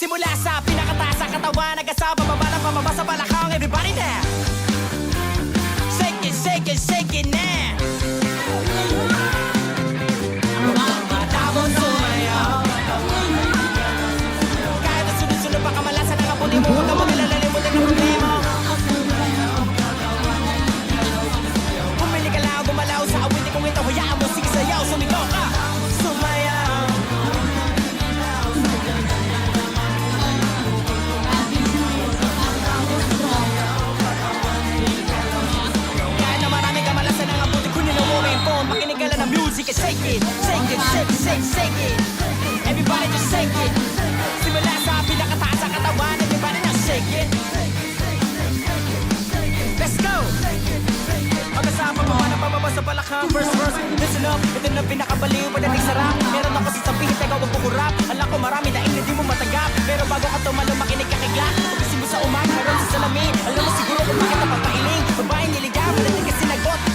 Simula sa pinakataas sa katawan, hanggang sa bababa ng pababa sa balakang. Everybody now, shake it, shake it, shake it now. Matapos sumayaw, kahit na sunod-sunod pa kamalasan ang abutin mo, huwag ka mag-alala-limutan ng problema. Pumili ka lang, gumalaw sa awitin kong ito, hayaan mo, sige sayaw, sumigaw ka. Sumayaw, kahit na maraming kamalasan ang abutin ko, nilawin ko, makinig ka lang ng music and shake it, shake it, shake it, shake it, shake it. Everybody just shake it. Simula sa pinakataas sa katawan, everybody now shake it. Let's go! Mag-asama pa man ang pababa sa balakang. First verse, listen up, ito na pinakabaliw, madaling sarap. Meron ako sasabihin, teka huwag bukurap. Alam ko marami na hindi mo matanggap, pero bago ka tumalo, makinig ka kay Glock. Pagkasin mo sa umaga, meron sa salamin. Alam mo siguro